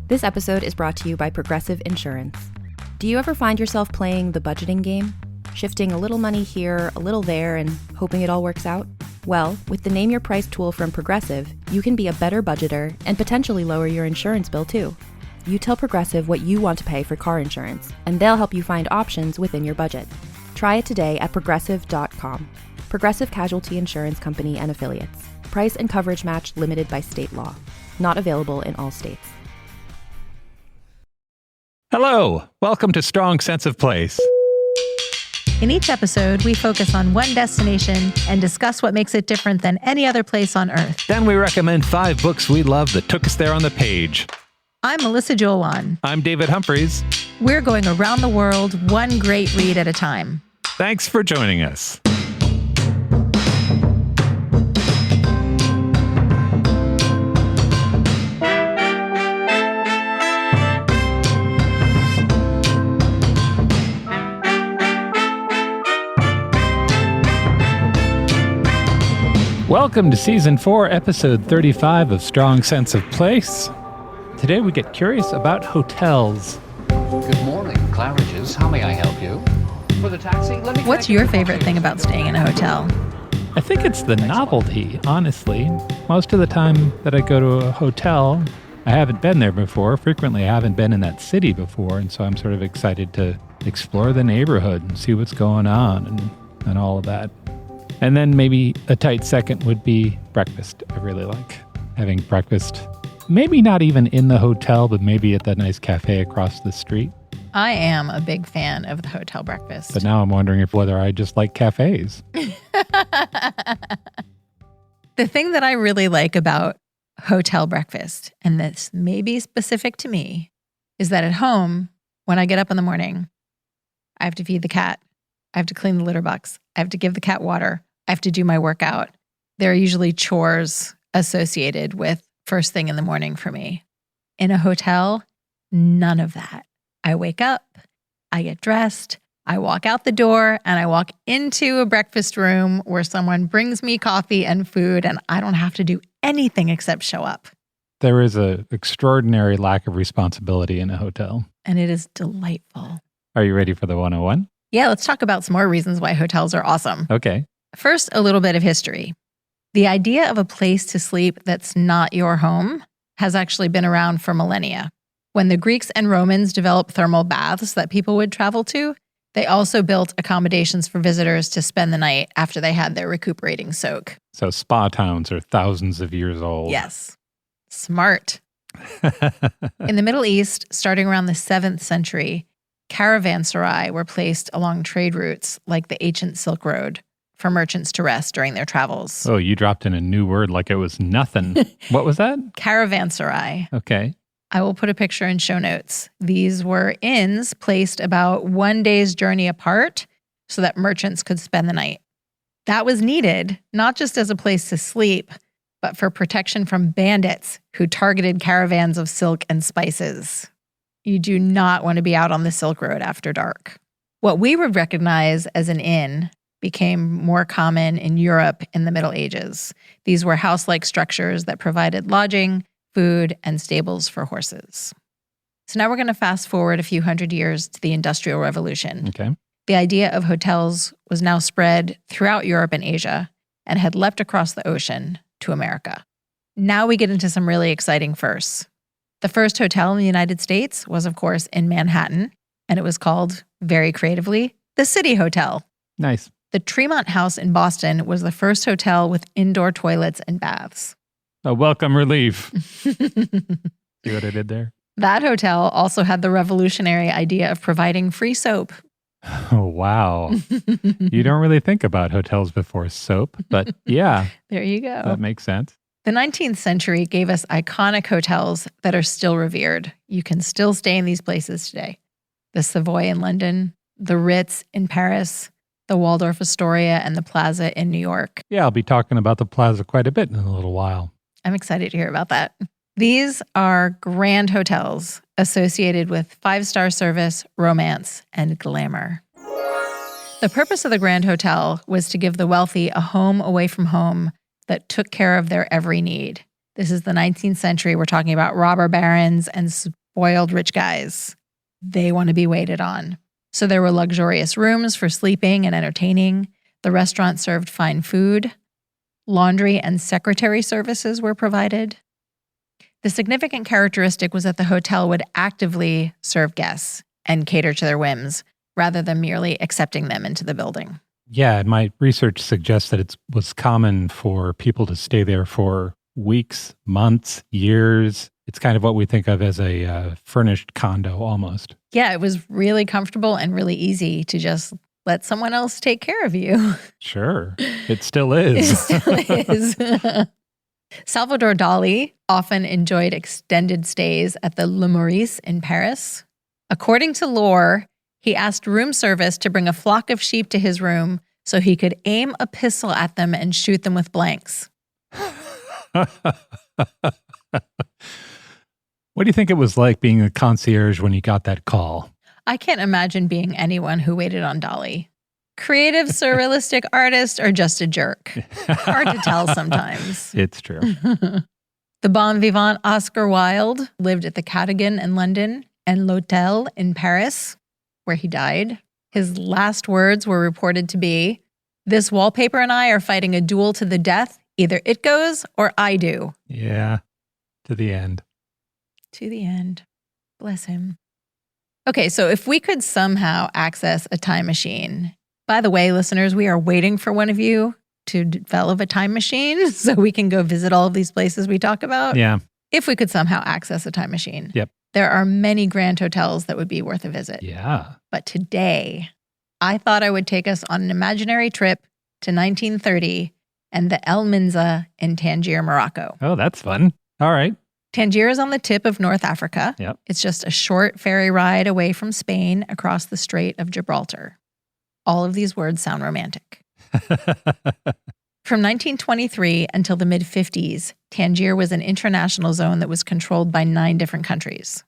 This episode is brought to you by Progressive Insurance. Do you ever find yourself playing the budgeting game? Shifting a little money here, a little there, and hoping it all works out? Well, with the Name Your Price tool from Progressive, you can be a better budgeter and potentially lower your insurance bill too. You tell Progressive what you want to pay for car insurance, and they'll help you find options within your budget. Try it today at progressive.com. Progressive Casualty Insurance Company and Affiliates. Price and coverage match limited by state law. Not available in all states. Hello, welcome to Strong Sense of Place. In each episode, we focus on one destination and discuss what makes it different than any other place on Earth. Then we recommend 5 books we love that took us there on the page. I'm Melissa Jolan. I'm David Humphreys. We're going around the world, one great read at a time. Thanks for joining us. Welcome to Season 4, Episode 35 of Strong Sense of Place. Today we get curious about hotels. Good morning, Claridge's. How may I help you? For the taxi, let me... What's your favorite thing about staying in a hotel? I think it's the novelty, honestly. Most of the time that I go to a hotel, I haven't been there before. Frequently, I haven't been in that city before, and so I'm sort of excited to explore the neighborhood and see what's going on and all of that. And then maybe a tight second would be breakfast. I really like having breakfast. Maybe not even in the hotel, but maybe at that nice cafe across the street. I am a big fan of the hotel breakfast. But now I'm wondering whether I just like cafes. The thing that I really like about hotel breakfast, and this may be specific to me, is that at home, when I get up in the morning, I have to feed the cat. I have to clean the litter box. I have to give the cat water. I have to do my workout. There are usually chores associated with first thing in the morning for me. In a hotel, none of that. I wake up, I get dressed, I walk out the door, and I walk into a breakfast room where someone brings me coffee and food, and I don't have to do anything except show up. There is an extraordinary lack of responsibility in a hotel. And it is delightful. Are you ready for the 101? Yeah, let's talk about some more reasons why hotels are awesome. Okay. First, a little bit of history. The idea of a place to sleep that's not your home has actually been around for millennia. When the Greeks and Romans developed thermal baths that people would travel to, they also built accommodations for visitors to spend the night after they had their recuperating soak. So spa towns are thousands of years old. Yes. Smart. In the Middle East, starting around the 7th century, caravanserai were placed along trade routes like the ancient Silk Road for merchants to rest during their travels. Oh, you dropped in a new word like it was nothing. What was that? Caravanserai. Okay. I will put a picture in show notes. These were inns placed about one day's journey apart so that merchants could spend the night. That was needed, not just as a place to sleep, but for protection from bandits who targeted caravans of silk and spices. You do not want to be out on the Silk Road after dark. What we would recognize as an inn became more common in Europe in the Middle Ages. These were house-like structures that provided lodging, food, and stables for horses. So now we're going to fast forward a few hundred years to the Industrial Revolution. Okay. The idea of hotels was now spread throughout Europe and Asia and had leapt across the ocean to America. Now we get into some really exciting firsts. The first hotel in the United States was, of course, in Manhattan, and it was called, very creatively, the City Hotel. Nice. The Tremont House in Boston was the first hotel with indoor toilets and baths. A welcome relief. See what I did there? That hotel also had the revolutionary idea of providing free soap. Oh, wow. You don't really think about hotels before soap, but yeah. There you go. That makes sense. The 19th century gave us iconic hotels that are still revered. You can still stay in these places today. The Savoy in London, the Ritz in Paris, the Waldorf Astoria, and the Plaza in New York. Yeah, I'll be talking about the Plaza quite a bit in a little while. I'm excited to hear about that. These are grand hotels associated with 5-star service, romance, and glamour. The purpose of the Grand Hotel was to give the wealthy a home away from home that took care of their every need. This is the 19th century. We're talking about robber barons and spoiled rich guys. They want to be waited on. So there were luxurious rooms for sleeping and entertaining. The restaurant served fine food. Laundry and secretary services were provided. The significant characteristic was that the hotel would actively serve guests and cater to their whims, rather than merely accepting them into the building. Yeah, my research suggests that it was common for people to stay there for weeks, months, years. It's kind of what we think of as a furnished condo almost. Yeah, it was really comfortable and really easy to just let someone else take care of you. Sure, it still is. It still is. Salvador Dali often enjoyed extended stays at the Le Maurice in Paris. According to lore, he asked room service to bring a flock of sheep to his room so he could aim a pistol at them and shoot them with blanks. What do you think it was like being a concierge when you got that call? I can't imagine being anyone who waited on Dali. Creative surrealistic artist or just a jerk? Hard to tell sometimes. It's true. The bon vivant Oscar Wilde lived at the Cadogan in London and L'Hôtel in Paris, where he died. His last words were reported to be, "This wallpaper and I are fighting a duel to the death. Either it goes or I do." Yeah, to the end. To the end. Bless him. Okay, so if we could somehow access a time machine, by the way, listeners, we are waiting for one of you to develop a time machine so we can go visit all of these places we talk about. Yeah. If we could somehow access a time machine. Yep. There are many grand hotels that would be worth a visit. Yeah. But today, I thought I would take us on an imaginary trip to 1930 and the El Minza in Tangier, Morocco. Oh, that's fun. All right. Tangier is on the tip of North Africa. Yep. It's just a short ferry ride away from Spain across the Strait of Gibraltar. All of these words sound romantic. From 1923 until the mid-50s, Tangier was an international zone that was controlled by 9 different countries.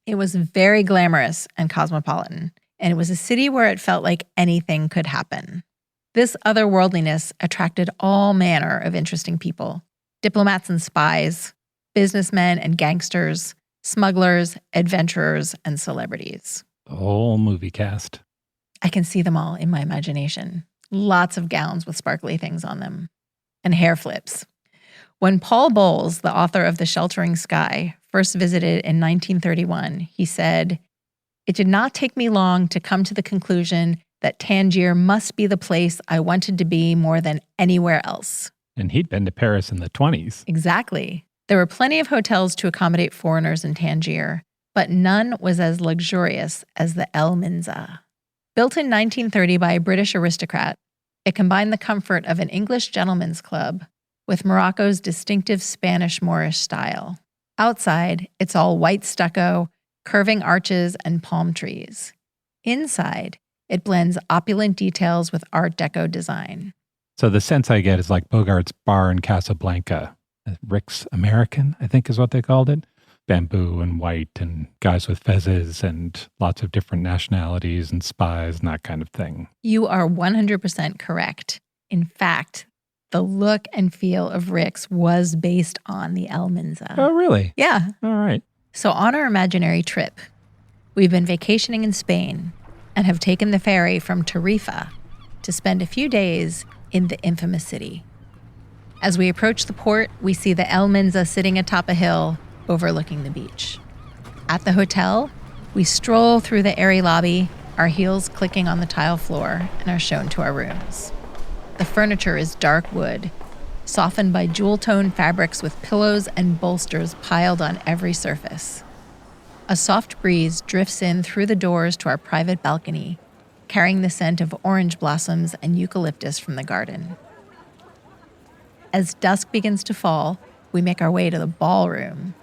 It was very glamorous and cosmopolitan, and it was a city where it felt like anything could happen. This otherworldliness attracted all manner of interesting people: diplomats and spies, businessmen and gangsters, smugglers, adventurers, and celebrities. The whole movie cast. I can see them all in my imagination. Lots of gowns with sparkly things on them. And hair flips. When Paul Bowles, the author of The Sheltering Sky, first visited in 1931, he said, "It did not take me long to come to the conclusion that Tangier must be the place I wanted to be more than anywhere else." And he'd been to Paris in the 20s. Exactly. There were plenty of hotels to accommodate foreigners in Tangier, but none was as luxurious as the El Minza. Built in 1930 by a British aristocrat, it combined the comfort of an English gentleman's club with Morocco's distinctive Spanish Moorish style. Outside, it's all white stucco, curving arches, and palm trees. Inside, it blends opulent details with Art Deco design. So the sense I get is like Bogart's bar in Casablanca. Rick's American, I think is what they called it. Bamboo and white and guys with fezzes and lots of different nationalities and spies and that kind of thing. You are 100% correct. In fact, the look and feel of Rick's was based on the El Minza. Oh, really? Yeah. All right. So on our imaginary trip, we've been vacationing in Spain and have taken the ferry from Tarifa to spend a few days in the infamous city. As we approach the port, we see the El Minza sitting atop a hill overlooking the beach. At the hotel, we stroll through the airy lobby, our heels clicking on the tile floor, and are shown to our rooms. The furniture is dark wood, softened by jewel-toned fabrics with pillows and bolsters piled on every surface. A soft breeze drifts in through the doors to our private balcony, carrying the scent of orange blossoms and eucalyptus from the garden. As dusk begins to fall, we make our way to the ballroom.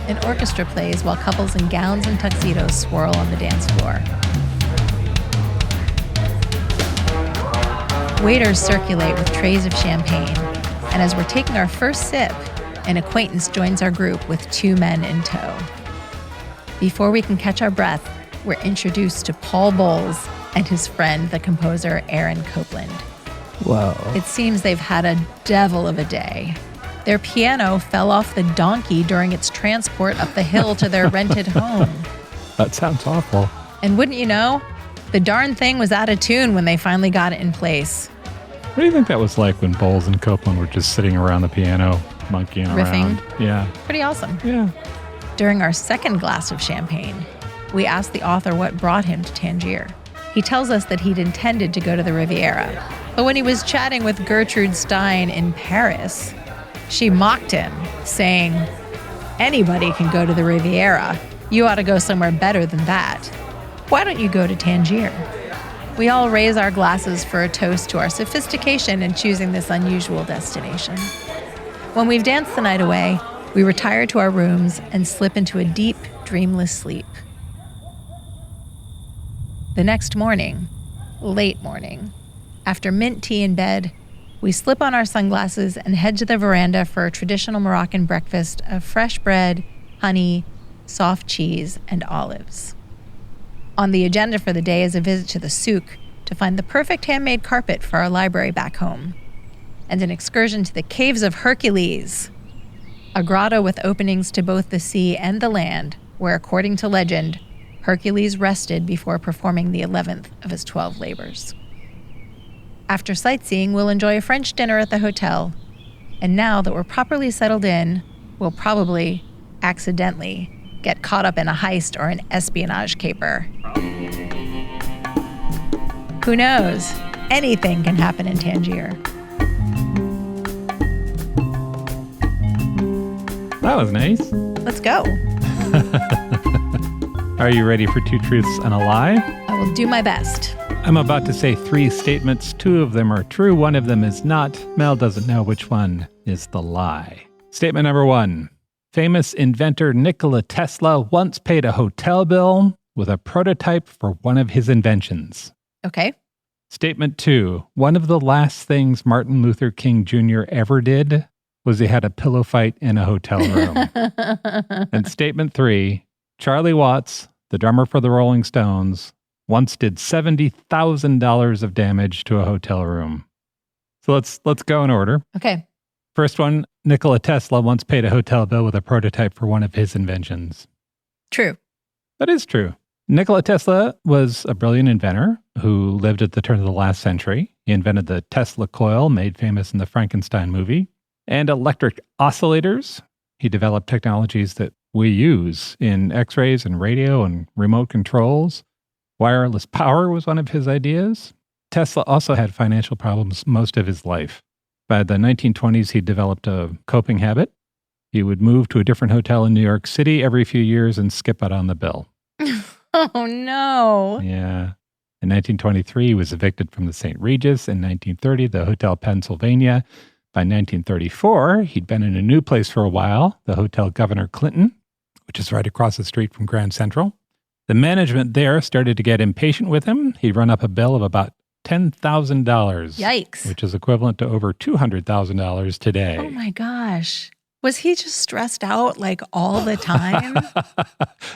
An orchestra plays while couples in gowns and tuxedos swirl on the dance floor. Waiters circulate with trays of champagne, and as we're taking our first sip, an acquaintance joins our group with 2 men in tow. Before we can catch our breath, we're introduced to Paul Bowles and his friend, the composer Aaron Copland. Whoa. It seems they've had a devil of a day. Their piano fell off the donkey during its transport up the hill to their rented home. That sounds awful. And wouldn't you know, the darn thing was out of tune when they finally got it in place. What do you think that was like when Bowles and Copeland were just sitting around the piano, monkeying Riffing? around? Yeah. Pretty awesome. Yeah. During our second glass of champagne, we asked the author what brought him to Tangier. He tells us that he'd intended to go to the Riviera, but when he was chatting with Gertrude Stein in Paris, she mocked him, saying, "Anybody can go to the Riviera. You ought to go somewhere better than that. Why don't you go to Tangier?" We all raise our glasses for a toast to our sophistication in choosing this unusual destination. When we've danced the night away, we retire to our rooms and slip into a deep, dreamless sleep. The next morning, late morning, after mint tea in bed, we slip on our sunglasses and head to the veranda for a traditional Moroccan breakfast of fresh bread, honey, soft cheese, and olives. On the agenda for the day is a visit to the souk to find the perfect handmade carpet for our library back home, and an excursion to the Caves of Hercules, a grotto with openings to both the sea and the land, where, according to legend, Hercules rested before performing the 11th of his 12 labors. After sightseeing, we'll enjoy a French dinner at the hotel, and now that we're properly settled in, we'll probably, accidentally, get caught up in a heist or an espionage caper. Who knows? Anything can happen in Tangier. That was nice. Let's go. Are you ready for two truths and a lie? I will do my best. I'm about to say three statements. Two of them are true. One of them is not. Mel doesn't know which one is the lie. Statement number one. Famous inventor Nikola Tesla once paid a hotel bill with a prototype for one of his inventions. Okay. Statement two. One of the last things Martin Luther King Jr. ever did was he had a pillow fight in a hotel room. And statement three. Charlie Watts, the drummer for the Rolling Stones, once did $70,000 of damage to a hotel room. So let's go in order. Okay. First one, Nikola Tesla once paid a hotel bill with a prototype for one of his inventions. True. That is true. Nikola Tesla was a brilliant inventor who lived at the turn of the last century. He invented the Tesla coil, made famous in the Frankenstein movie, and electric oscillators. He developed technologies that we use in X-rays and radio and remote controls. Wireless power was one of his ideas. Tesla also had financial problems most of his life. By the 1920s, he developed a coping habit. He would move to a different hotel in New York City every few years and skip out on the bill. Oh, no. Yeah. In 1923, he was evicted from the St. Regis. In 1930, the Hotel Pennsylvania. By 1934, he'd been in a new place for a while, the Hotel Governor Clinton, which is right across the street from Grand Central. The management there started to get impatient with him. He'd run up a bill of about $10,000. Yikes. Which is equivalent to over $200,000 today. Oh my gosh. Was he just stressed out like all the time?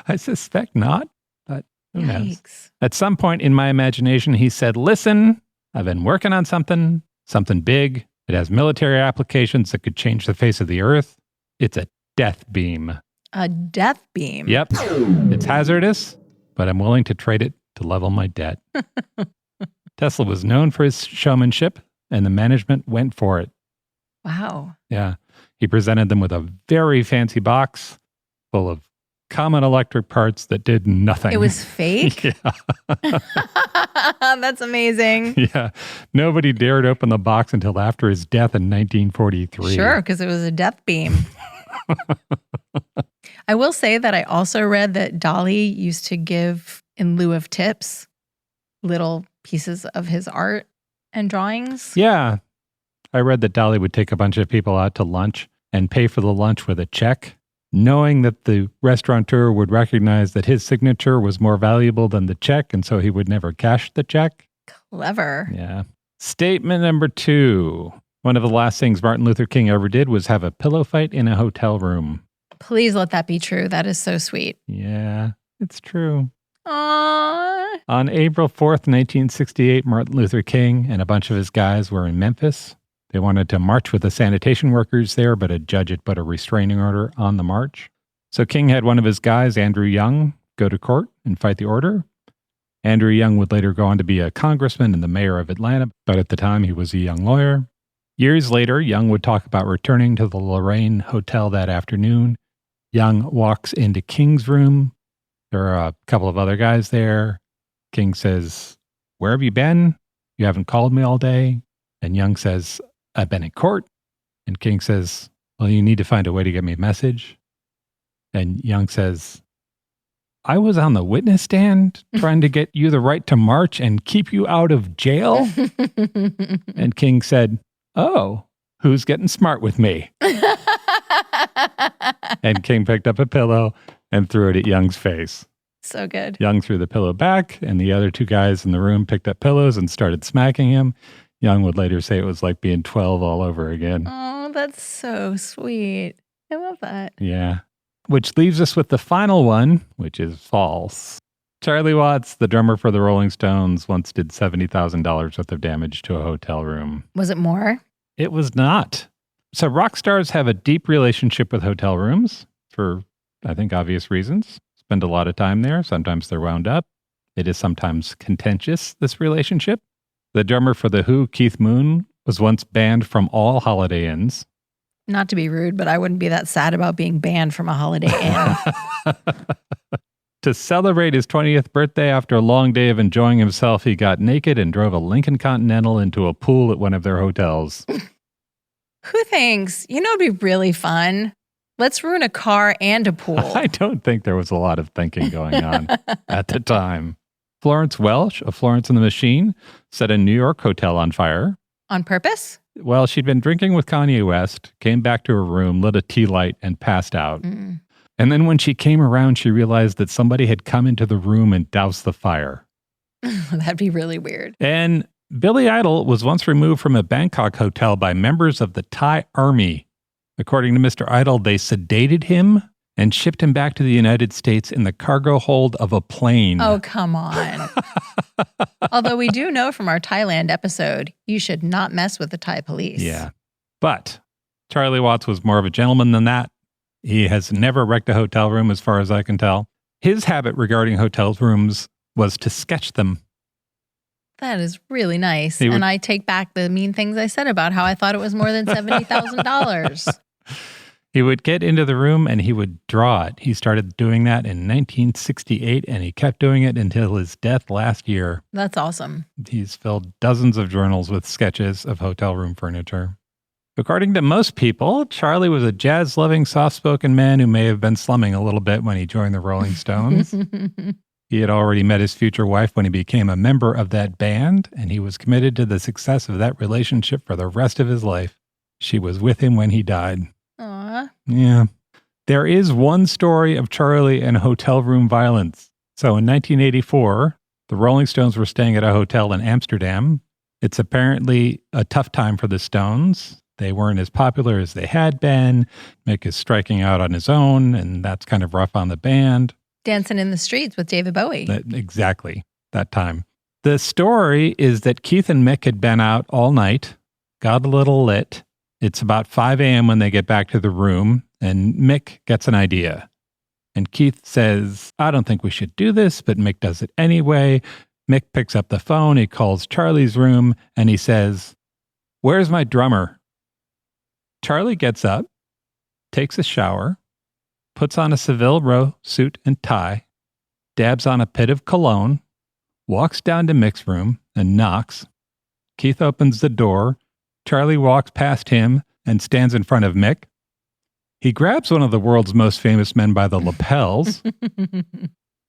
I suspect not, but who knows? Yikes. At some point in my imagination, he said, "Listen, I've been working on something big. It has military applications that could change the face of the earth. It's a death beam." A death beam? Yep. It's hazardous, but I'm willing to trade it to level my debt. Tesla was known for his showmanship, and the management went for it. Wow. Yeah. He presented them with a very fancy box full of common electric parts that did nothing. It was fake? Yeah. That's amazing. Yeah. Nobody dared open the box until after his death in 1943. Sure, because it was a death beam. I will say that I also read that Dali used to give, in lieu of tips, little pieces of his art and drawings. Yeah. I read that Dali would take a bunch of people out to lunch and pay for the lunch with a check, knowing that the restaurateur would recognize that his signature was more valuable than the check, and so he would never cash the check. Clever. Yeah. Statement number two. One of the last things Martin Luther King ever did was have a pillow fight in a hotel room. Please let that be true. That is so sweet. Yeah, it's true. Aww. On April 4th, 1968, Martin Luther King and a bunch of his guys were in Memphis. They wanted to march with the sanitation workers there, but a judge had put a restraining order on the march. So King had one of his guys, Andrew Young, go to court and fight the order. Andrew Young would later go on to be a congressman and the mayor of Atlanta, but at the time he was a young lawyer. Years later, Young would talk about returning to the Lorraine Hotel that afternoon. Young walks into King's room. There are a couple of other guys there. King says, "Where have you been? You haven't called me all day." And Young says, "I've been in court." And King says, "Well, you need to find a way to get me a message." And Young says, "I was on the witness stand trying to get you the right to march and keep you out of jail." And King said, "Oh, who's getting smart with me?" And King picked up a pillow and threw it at Young's face. So good. Young threw the pillow back, and the other two guys in the room picked up pillows and started smacking him. Young would later say it was like being 12 all over again. Oh, that's so sweet. I love that. Yeah. Which leaves us with the final one, which is false. Charlie Watts, the drummer for the Rolling Stones, once did $70,000 worth of damage to a hotel room. Was it more? It was not. So rock stars have a deep relationship with hotel rooms for, I think, obvious reasons. Spend a lot of time there. Sometimes they're wound up. It is sometimes contentious, this relationship. The drummer for The Who, Keith Moon, was once banned from all Holiday Inns. Not to be rude, but I wouldn't be that sad about being banned from a Holiday Inn. To celebrate his 20th birthday after a long day of enjoying himself, he got naked and drove a Lincoln Continental into a pool at one of their hotels. Who thinks, it'd be really fun? Let's ruin a car and a pool. I don't think there was a lot of thinking going on at the time. Florence Welch of Florence and the Machine set a New York hotel on fire. On purpose? Well, she'd been drinking with Kanye West, came back to her room, lit a tea light, and passed out. Mm. And then when she came around, she realized that somebody had come into the room and doused the fire. That'd be really weird. And Billy Idol was once removed from a Bangkok hotel by members of the Thai army. According to Mr. Idol, they sedated him and shipped him back to the United States in the cargo hold of a plane. Oh, come on. Although we do know from our Thailand episode, you should not mess with the Thai police. Yeah. But Charlie Watts was more of a gentleman than that. He has never wrecked a hotel room, as far as I can tell. His habit regarding hotel rooms was to sketch them. That is really nice. And I take back the mean things I said about how I thought it was more than $70,000. He would get into the room and he would draw it. He started doing that in 1968 and he kept doing it until his death last year. That's awesome. He's filled dozens of journals with sketches of hotel room furniture. According to most people, Charlie was a jazz-loving, soft-spoken man who may have been slumming a little bit when he joined the Rolling Stones. He had already met his future wife when he became a member of that band, and he was committed to the success of that relationship for the rest of his life. She was with him when he died. Aw. Yeah. There is one story of Charlie and hotel room violence. So in 1984, the Rolling Stones were staying at a hotel in Amsterdam. It's apparently a tough time for the Stones. They weren't as popular as they had been. Mick is striking out on his own, and that's kind of rough on the band. Dancing in the streets with David Bowie. Exactly, that time. The story is that Keith and Mick had been out all night, got a little lit. It's about 5 a.m. when they get back to the room, and Mick gets an idea. And Keith says, "I don't think we should do this," but Mick does it anyway. Mick picks up the phone, he calls Charlie's room, and he says, "Where's my drummer?" Charlie gets up, takes a shower, puts on a Seville Row suit and tie, dabs on a pit of cologne, walks down to Mick's room and knocks. Keith opens the door. Charlie walks past him and stands in front of Mick. He grabs one of the world's most famous men by the lapels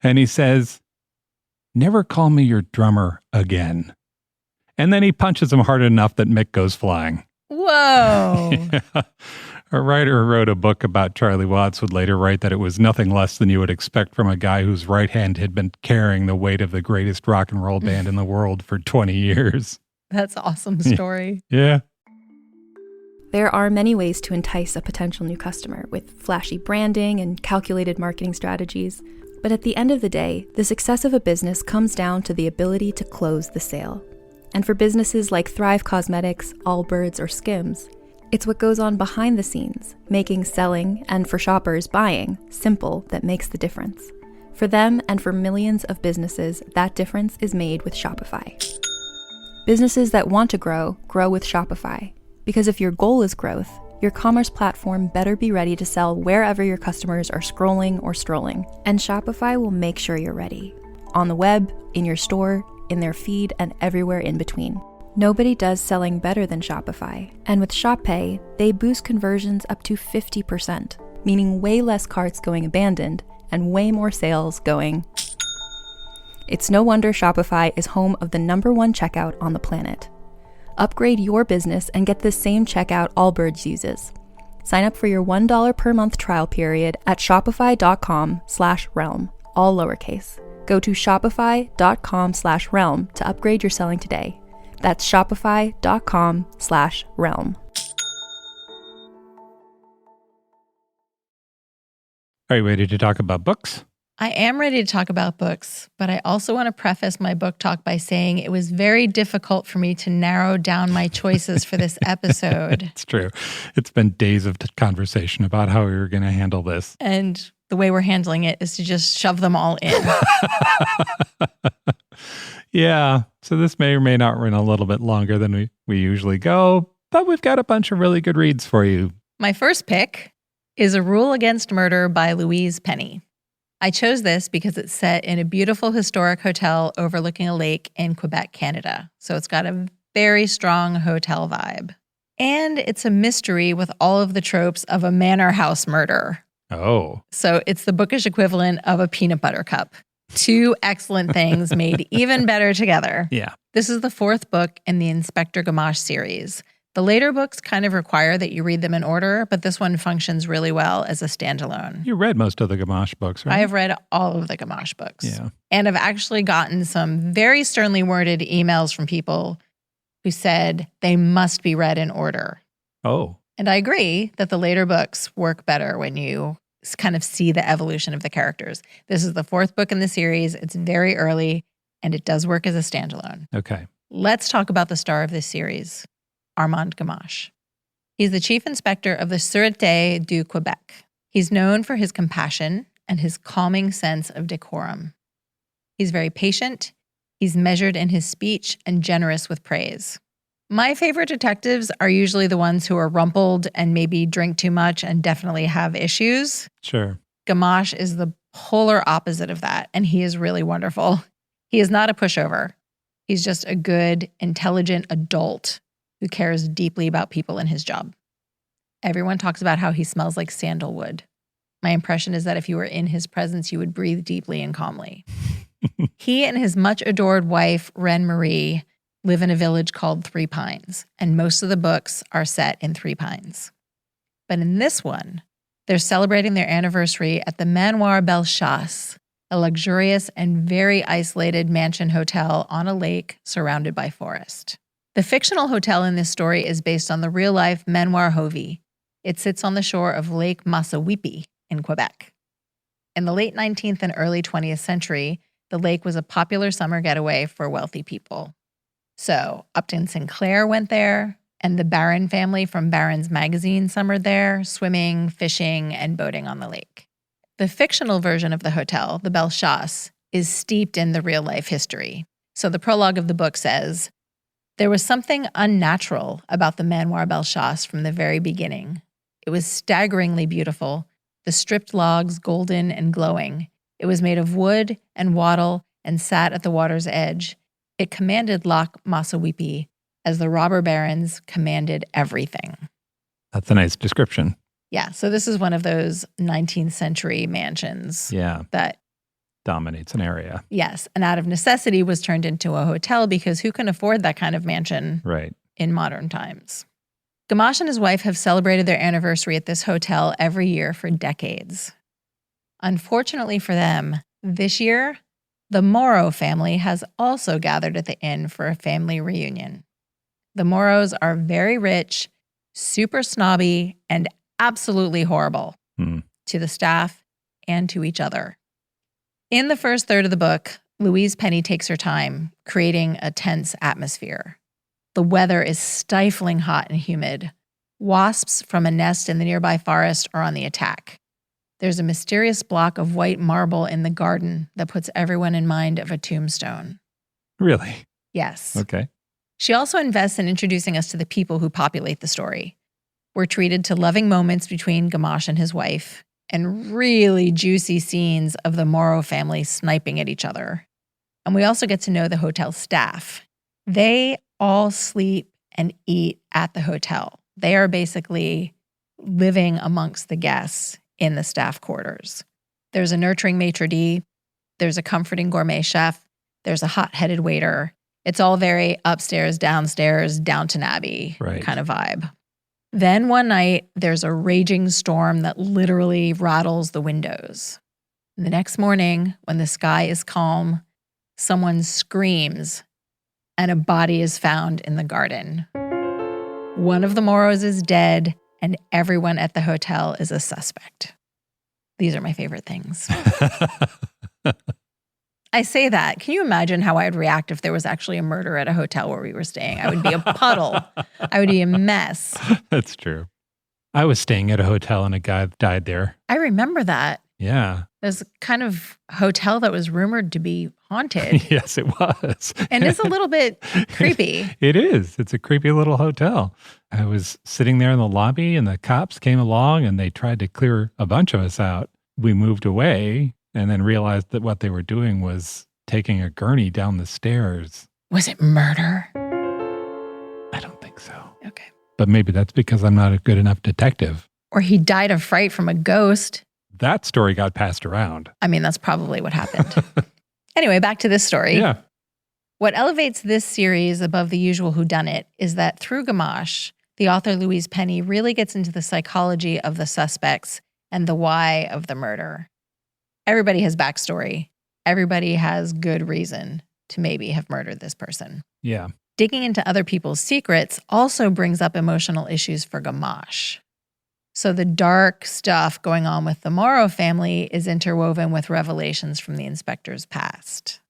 and he says, "Never call me your drummer again." And then he punches him hard enough that Mick goes flying. Whoa. Yeah. A writer who wrote a book about Charlie Watts would later write that it was nothing less than you would expect from a guy whose right hand had been carrying the weight of the greatest rock and roll band in the world for 20 years. That's an awesome story. Yeah. There are many ways to entice a potential new customer with flashy branding and calculated marketing strategies. But at the end of the day, the success of a business comes down to the ability to close the sale. And for businesses like Thrive Cosmetics, Allbirds, or Skims, it's what goes on behind the scenes, making selling, and for shoppers, buying, simple that makes the difference. For them and for millions of businesses, that difference is made with Shopify. Businesses that want to grow with Shopify. Because if your goal is growth, your commerce platform better be ready to sell wherever your customers are scrolling or strolling. And Shopify will make sure you're ready. On the web, in your store, in their feed, and everywhere in between. Nobody does selling better than Shopify. And with Shop Pay, they boost conversions up to 50%, meaning way less carts going abandoned and way more sales going. It's no wonder Shopify is home of the #1 checkout on the planet. Upgrade your business and get the same checkout Allbirds uses. Sign up for your $1 per month trial period at shopify.com/realm, all lowercase. Go to shopify.com/realm to upgrade your selling today. That's shopify.com/realm. Are you ready to talk about books? I am ready to talk about books, but I also want to preface my book talk by saying it was very difficult for me to narrow down my choices for this episode. It's true. It's been days of conversation about how we were going to handle this. And the way we're handling it is to just shove them all in. Yeah. So this may or may not run a little bit longer than we usually go, but we've got a bunch of really good reads for you. My first pick is A Rule Against Murder by Louise Penny. I chose this because it's set in a beautiful historic hotel overlooking a lake in Quebec, Canada. So it's got a very strong hotel vibe. And it's a mystery with all of the tropes of a manor house murder. Oh. So it's the bookish equivalent of a peanut butter cup. Two excellent things made even better together. Yeah. This is the 4th book in the Inspector Gamache series. The later books kind of require that you read them in order, but this one functions really well as a standalone. You read most of the Gamache books, right? I have read all of the Gamache books. Yeah. And I've actually gotten some very sternly worded emails from people who said they must be read in order. Oh. And I agree that the later books work better when you kind of see the evolution of the characters. This is the 4th book in the series. It's very early, and it does work as a standalone. Okay. Let's talk about the star of this series, Armand Gamache. He's the chief inspector of the Sûreté du Québec. He's known for his compassion and his calming sense of decorum. He's very patient, he's measured in his speech, and generous with praise. My favorite detectives are usually the ones who are rumpled and maybe drink too much and definitely have issues. Sure. Gamache is the polar opposite of that, and he is really wonderful. He is not a pushover. He's just a good, intelligent adult who cares deeply about people in his job. Everyone talks about how he smells like sandalwood. My impression is that if you were in his presence, you would breathe deeply and calmly. He and his much adored wife, Reine Marie, live in a village called Three Pines, and most of the books are set in Three Pines. But in this one, they're celebrating their anniversary at the Manoir Bellechasse, a luxurious and very isolated mansion hotel on a lake surrounded by forest. The fictional hotel in this story is based on the real-life Manoir Hovey. It sits on the shore of Lake Massawippi in Quebec. In the late 19th and early 20th century, the lake was a popular summer getaway for wealthy people. So Upton Sinclair went there, and the Barron family from Barron's magazine summered there, swimming, fishing, and boating on the lake. The fictional version of the hotel, the Bellechasse, is steeped in the real-life history. So the prologue of the book says, "There was something unnatural about the Manoir Bellechasse from the very beginning. It was staggeringly beautiful, the stripped logs golden and glowing. It was made of wood and wattle and sat at the water's edge. It commanded Loch Massawippi as the robber barons commanded everything." That's a nice description. Yeah, so this is one of those 19th century mansions that dominates an area. Yes, and out of necessity was turned into a hotel because who can afford that kind of mansion in modern times? Gamache and his wife have celebrated their anniversary at this hotel every year for decades. Unfortunately for them, this year, the Moreau family has also gathered at the inn for a family reunion. The Moreaus are very rich, super snobby, and absolutely horrible to the staff and to each other. In the first third of the book, Louise Penny takes her time, creating a tense atmosphere. The weather is stifling hot and humid. Wasps from a nest in the nearby forest are on the attack. There's a mysterious block of white marble in the garden that puts everyone in mind of a tombstone. Really? Yes. Okay. She also invests in introducing us to the people who populate the story. We're treated to loving moments between Gamache and his wife, and really juicy scenes of the Morrow family sniping at each other. And we also get to know the hotel staff. They all sleep and eat at the hotel. They are basically living amongst the guests in the staff quarters. There's a nurturing maitre d', there's a comforting gourmet chef, there's a hot-headed waiter. It's all very upstairs, downstairs, Downton Abbey kind of vibe. Then one night, there's a raging storm that literally rattles the windows. The next morning, when the sky is calm, someone screams and a body is found in the garden. One of the Morrows is dead and everyone at the hotel is a suspect. These are my favorite things. I say that. Can you imagine how I would react if there was actually a murder at a hotel where we were staying? I would be a puddle. I would be a mess. That's true. I was staying at a hotel and a guy died there. I remember that. Yeah. There's a kind of hotel that was rumored to be haunted. Yes, it was. And it's a little bit creepy. It is. It's a creepy little hotel. I was sitting there in the lobby and the cops came along and they tried to clear a bunch of us out. We moved away and then realized that what they were doing was taking a gurney down the stairs. Was it murder? I don't think so. Okay. But maybe that's because I'm not a good enough detective. Or he died of fright from a ghost. That story got passed around. I mean, that's probably what happened. Anyway, back to this story. Yeah. What elevates this series above the usual whodunit is that through Gamache, the author Louise Penny really gets into the psychology of the suspects and the why of the murder. Everybody has backstory. Everybody has good reason to maybe have murdered this person. Yeah. Digging into other people's secrets also brings up emotional issues for Gamache. So the dark stuff going on with the Morrow family is interwoven with revelations from the inspector's past.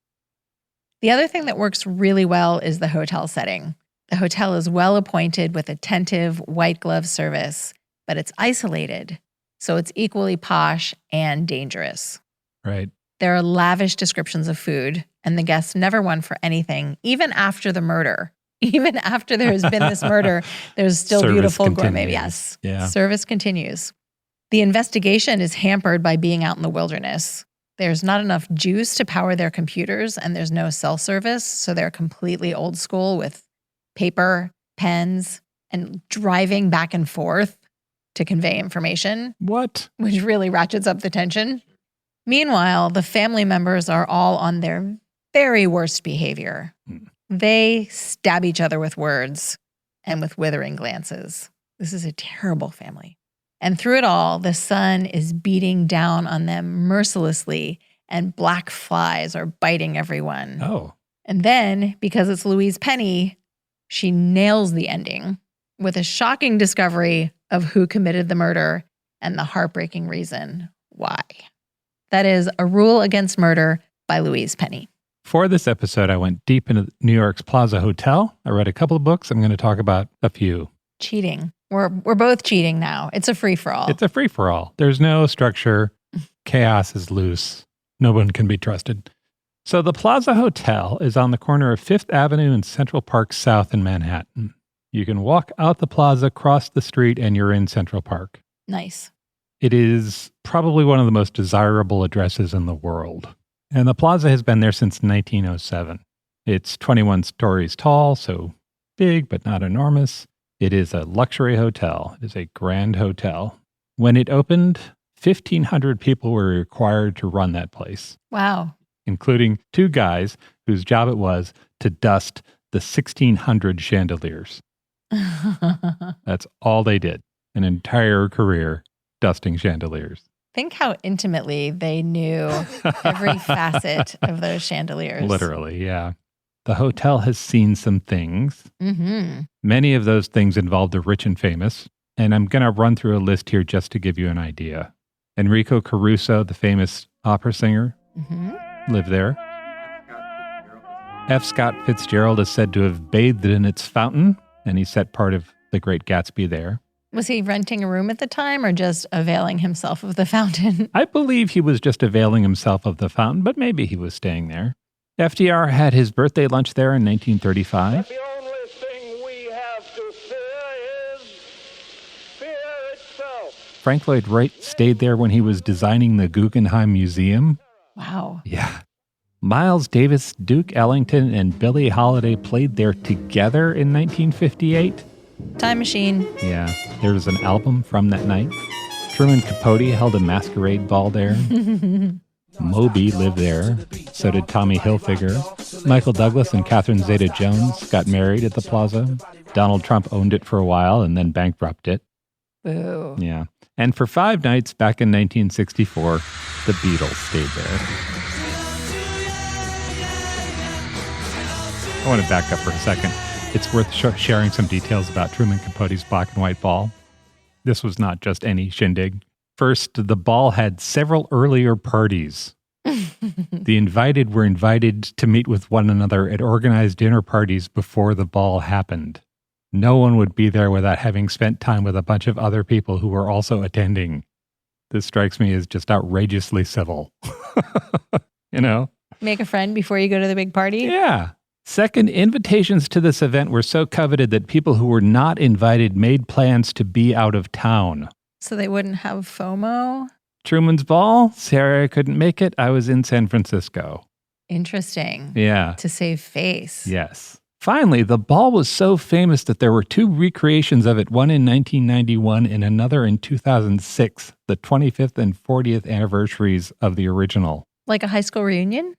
The other thing that works really well is the hotel setting. The hotel is well appointed with attentive white glove service, but it's isolated, so it's equally posh and dangerous. Right. There are lavish descriptions of food, and the guests never want for anything, even after the murder. Even after there has been this murder, there's still Service beautiful continues. gourmet. Yes. Yeah. Service continues. The investigation is hampered by being out in the wilderness. There's not enough juice to power their computers, and there's no cell service, so they're completely old school with paper, pens, and driving back and forth to convey information. What? Which really ratchets up the tension. Meanwhile, the family members are all on their very worst behavior. They stab each other with words and with withering glances. This is a terrible family. And through it all, the sun is beating down on them mercilessly, and black flies are biting everyone. Oh. And then, because it's Louise Penny, she nails the ending with a shocking discovery of who committed the murder and the heartbreaking reason why. That is A Rule Against Murder by Louise Penny. For this episode, I went deep into New York's Plaza Hotel. I read a couple of books. I'm going to talk about a few. Cheating. We're both cheating now. It's a free-for-all. It's a free-for-all. There's no structure. Chaos is loose. No one can be trusted. So the Plaza Hotel is on the corner of 5th Avenue and Central Park South in Manhattan. You can walk out the plaza, cross the street, and you're in Central Park. Nice. It is probably one of the most desirable addresses in the world. And the plaza has been there since 1907. It's 21 stories tall, so big but not enormous. It is a luxury hotel. It is a grand hotel. When it opened, 1,500 people were required to run that place. Wow. Including 2 guys whose job it was to dust the 1,600 chandeliers. That's all they did. An entire career dusting chandeliers. Think how intimately they knew every facet of those chandeliers. Literally, yeah. The hotel has seen some things. Mm-hmm. Many of those things involve the rich and famous. And I'm going to run through a list here just to give you an idea. Enrico Caruso, the famous opera singer, lived there. F. Scott Fitzgerald is said to have bathed in its fountain, and he set part of The Great Gatsby there. Was he renting a room at the time or just availing himself of the fountain? I believe he was just availing himself of the fountain, but maybe he was staying there. FDR had his birthday lunch there in 1935. The only thing we have to fear is fear itself. Frank Lloyd Wright stayed there when he was designing the Guggenheim Museum. Wow. Yeah. Miles Davis, Duke Ellington, and Billie Holiday played there together in 1958. Time machine. Yeah, there was an album from that night. Truman Capote held a masquerade ball there. Moby lived there. So did Tommy Hilfiger. Michael Douglas and Catherine Zeta-Jones got married at the Plaza. Donald Trump owned it for a while and then bankrupted it. Boo. Yeah. And for 5 nights back in 1964, the Beatles stayed there. I want to back up for a second. It's worth sharing some details about Truman Capote's black and white ball. This was not just any shindig. First, the ball had several earlier parties. The invited were invited to meet with one another at organized dinner parties before the ball happened. No one would be there without having spent time with a bunch of other people who were also attending. This strikes me as just outrageously civil. You know? Make a friend before you go to the big party? Yeah. Second, invitations to this event were so coveted that people who were not invited made plans to be out of town. So they wouldn't have FOMO? Truman's Ball, Sarah couldn't make it. I was in San Francisco. Interesting. Yeah. To save face. Yes. Finally, the ball was so famous that there were 2 recreations of it, one in 1991 and another in 2006, the 25th and 40th anniversaries of the original. Like a high school reunion?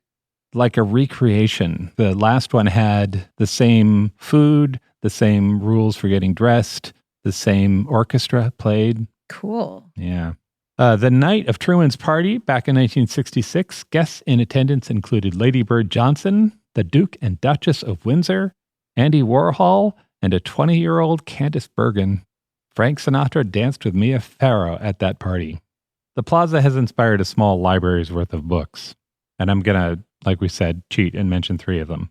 Like a recreation. The last one had the same food, the same rules for getting dressed, the same orchestra played. Cool. Yeah. The night of Truman's party back in 1966, guests in attendance included Lady Bird Johnson, the Duke and Duchess of Windsor, Andy Warhol, and a 20-year-old Candice Bergen. Frank Sinatra danced with Mia Farrow at that party. The Plaza has inspired a small library's worth of books. And I'm going to, like we said, cheat and mention 3 of them.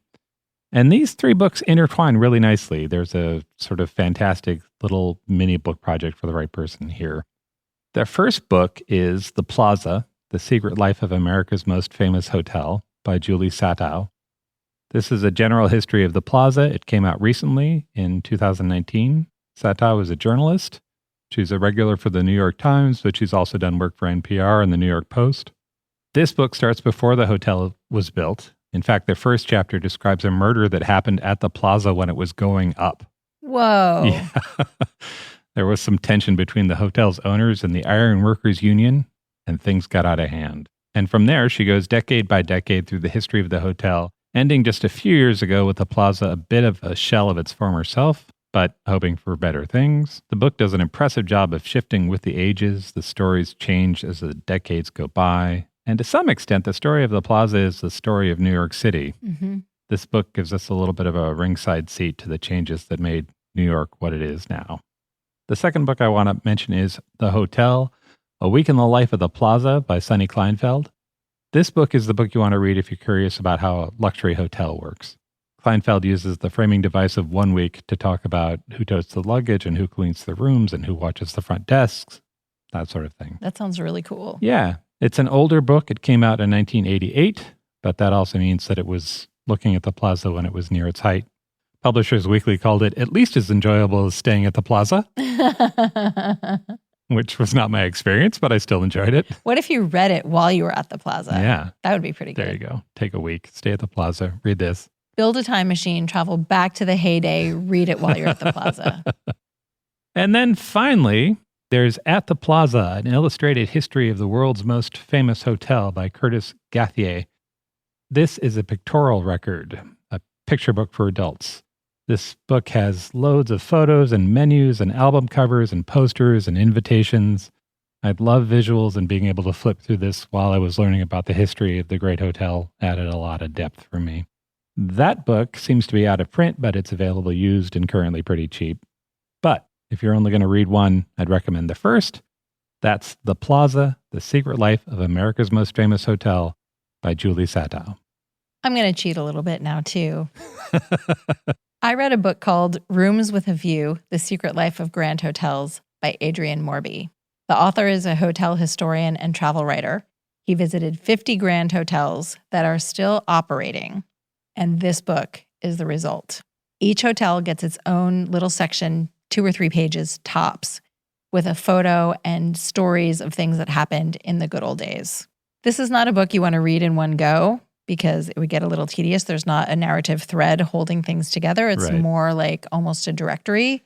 And these 3 books intertwine really nicely. There's a sort of fantastic little mini book project for the right person here. The first book is The Plaza, The Secret Life of America's Most Famous Hotel by Julie Satow. This is a general history of the Plaza. It came out recently in 2019. Satow is a journalist. She's a regular for the New York Times, but she's also done work for NPR and the New York Post. This book starts before the hotel was built. In fact, the first chapter describes a murder that happened at the Plaza when it was going up. Whoa. Yeah. There was some tension between the hotel's owners and the Iron Workers Union, and things got out of hand. And from there, she goes decade by decade through the history of the hotel, ending just a few years ago with the Plaza a bit of a shell of its former self, but hoping for better things. The book does an impressive job of shifting with the ages. The stories change as the decades go by. And to some extent, the story of the Plaza is the story of New York City. Mm-hmm. This book gives us a little bit of a ringside seat to the changes that made New York what it is now. The second book I want to mention is The Hotel, A Week in the Life of the Plaza by Sonny Kleinfeld. This book is the book you want to read if you're curious about how a luxury hotel works. Kleinfeld uses the framing device of 1 week to talk about who totes the luggage and who cleans the rooms and who watches the front desks, that sort of thing. That sounds really cool. Yeah. It's an older book. It came out in 1988, but that also means that it was looking at the Plaza when it was near its height. Publishers Weekly called it at least as enjoyable as staying at the Plaza, which was not my experience, but I still enjoyed it. What if you read it while you were at the Plaza? Yeah. That would be pretty good. There you go. Take a week, stay at the Plaza, read this. Build a time machine, travel back to the heyday, read it while you're at the Plaza. And then finally, there's At the Plaza, an illustrated history of the world's most famous hotel by Curtis Gathier. This is a pictorial record, a picture book for adults. This book has loads of photos and menus and album covers and posters and invitations. I love visuals, and being able to flip through this while I was learning about the history of the great hotel added a lot of depth for me. That book seems to be out of print, but it's available used and currently pretty cheap. But if you're only going to read one, I'd recommend the first. That's The Plaza, The Secret Life of America's Most Famous Hotel by Julie Satow. I'm going to cheat a little bit now, too. I read a book called Rooms with a View, The Secret Life of Grand Hotels by Adrian Morby. The author is a hotel historian and travel writer. He visited 50 grand hotels that are still operating, and this book is the result. Each hotel gets its own little section, 2 or 3 pages tops, with a photo and stories of things that happened in the good old days. This is not a book you want to read in one go because it would get a little tedious. There's not a narrative thread holding things together. It's Right. more like almost a directory,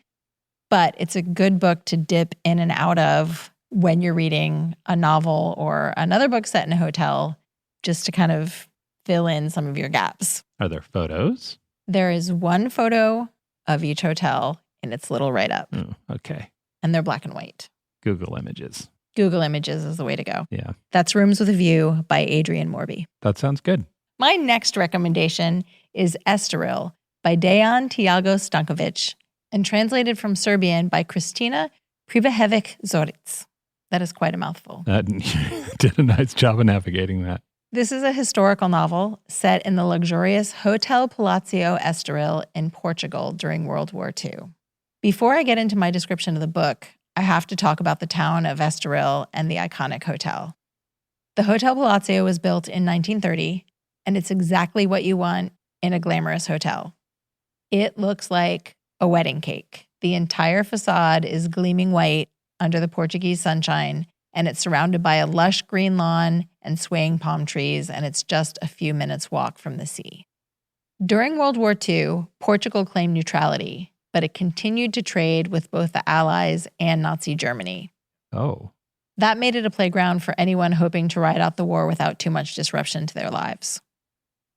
but it's a good book to dip in and out of when you're reading a novel or another book set in a hotel, just to kind of fill in some of your gaps. Are there photos? There is one photo of each hotel in its little write-up, Oh, okay. and they're black and white. Google Images. Google Images is the way to go. Yeah, That's Rooms with a View by Adrian Morby. that sounds good. My next recommendation is Estoril by Dejan Tiago Stankovic and translated from Serbian by Kristina Privahevic-Zoric. That is quite a mouthful. That did a nice job of navigating that. This is a historical novel set in the luxurious Hotel Palacio Estoril in Portugal during World War II. Before I get into my description of the book, I have to talk about the town of Estoril and the iconic hotel. The Hotel Palacio was built in 1930, and it's exactly what you want in a glamorous hotel. It looks like a wedding cake. The entire facade is gleaming white under the Portuguese sunshine, and it's surrounded by a lush green lawn and swaying palm trees, and it's just a few minutes' walk from the sea. During World War II, Portugal claimed neutrality, but it continued to trade with both the Allies and Nazi Germany. Oh, That made it a playground for anyone hoping to ride out the war without too much disruption to their lives.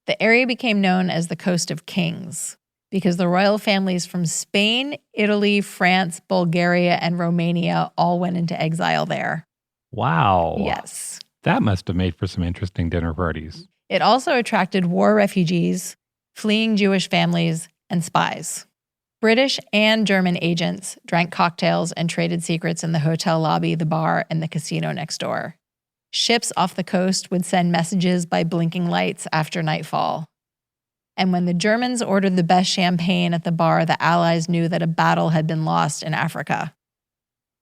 The area became known as the Coast of Kings because the royal families from Spain, Italy, France, Bulgaria, and Romania all went into exile there. wow. Yes. That must have made for some interesting dinner parties. It also attracted war refugees, fleeing Jewish families, and spies. British and German agents drank cocktails and traded secrets in the hotel lobby, the bar, and the casino next door. Ships off the coast would send messages by blinking lights after nightfall. And when the Germans ordered the best champagne at the bar, the Allies knew that a battle had been lost in Africa.